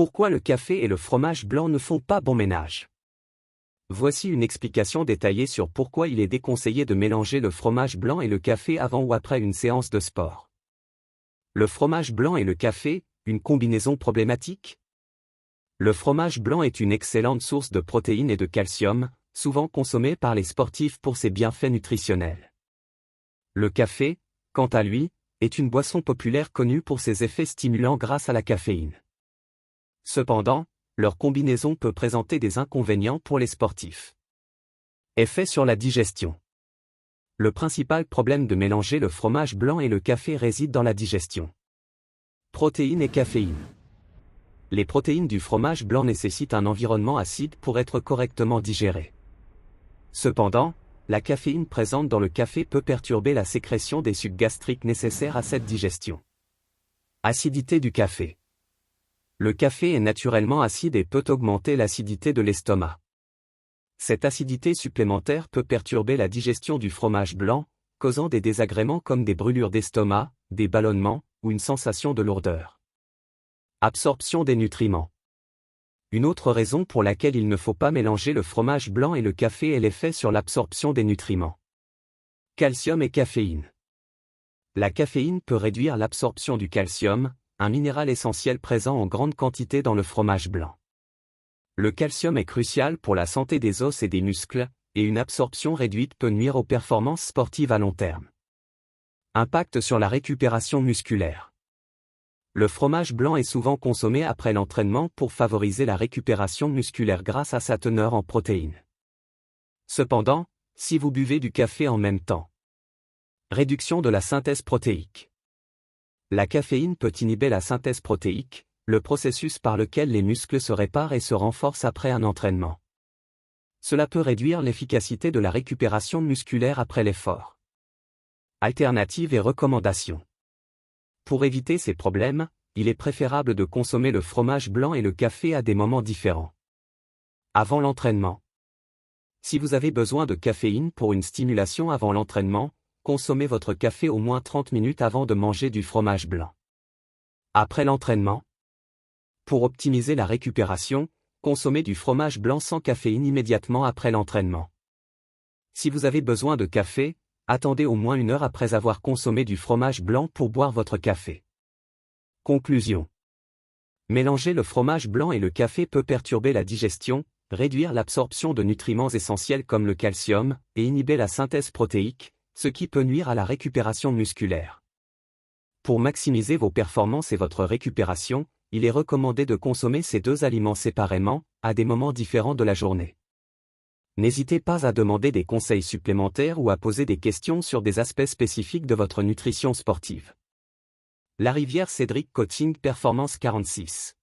Pourquoi le café et le fromage blanc ne font pas bon ménage? Voici une explication détaillée sur pourquoi il est déconseillé de mélanger le fromage blanc et le café avant ou après une séance de sport. Le fromage blanc et le café, une combinaison problématique? Le fromage blanc est une excellente source de protéines et de calcium, souvent consommé par les sportifs pour ses bienfaits nutritionnels. Le café, quant à lui, est une boisson populaire connue pour ses effets stimulants grâce à la caféine. Cependant, leur combinaison peut présenter des inconvénients pour les sportifs. Effet sur la digestion. Le principal problème de mélanger le fromage blanc et le café réside dans la digestion. Protéines et caféine. Les protéines du fromage blanc nécessitent un environnement acide pour être correctement digérées. Cependant, la caféine présente dans le café peut perturber la sécrétion des sucs gastriques nécessaires à cette digestion. Acidité du café. Le café est naturellement acide et peut augmenter l'acidité de l'estomac. Cette acidité supplémentaire peut perturber la digestion du fromage blanc, causant des désagréments comme des brûlures d'estomac, des ballonnements, ou une sensation de lourdeur. Absorption des nutriments. Une autre raison pour laquelle il ne faut pas mélanger le fromage blanc et le café est l'effet sur l'absorption des nutriments. Calcium et caféine. La caféine peut réduire l'absorption du calcium, un minéral essentiel présent en grande quantité dans le fromage blanc. Le calcium est crucial pour la santé des os et des muscles, et une absorption réduite peut nuire aux performances sportives à long terme. Impact sur la récupération musculaire. Le fromage blanc est souvent consommé après l'entraînement pour favoriser la récupération musculaire grâce à sa teneur en protéines. Cependant, si vous buvez du café en même temps. Réduction de la synthèse protéique. La caféine peut inhiber la synthèse protéique, le processus par lequel les muscles se réparent et se renforcent après un entraînement. Cela peut réduire l'efficacité de la récupération musculaire après l'effort. Alternatives et recommandations. Pour éviter ces problèmes, il est préférable de consommer le fromage blanc et le café à des moments différents. Avant l'entraînement. Si vous avez besoin de caféine pour une stimulation avant l'entraînement, consommez votre café au moins 30 minutes avant de manger du fromage blanc. Après l'entraînement. Pour optimiser la récupération, consommez du fromage blanc sans caféine immédiatement après l'entraînement. Si vous avez besoin de café, attendez au moins 1 heure après avoir consommé du fromage blanc pour boire votre café. Conclusion. Mélanger le fromage blanc et le café peut perturber la digestion, réduire l'absorption de nutriments essentiels comme le calcium, et inhiber la synthèse protéique, ce qui peut nuire à la récupération musculaire. Pour maximiser vos performances et votre récupération, il est recommandé de consommer ces deux aliments séparément, à des moments différents de la journée. N'hésitez pas à demander des conseils supplémentaires ou à poser des questions sur des aspects spécifiques de votre nutrition sportive. Larivière Cédric Coaching Performance 46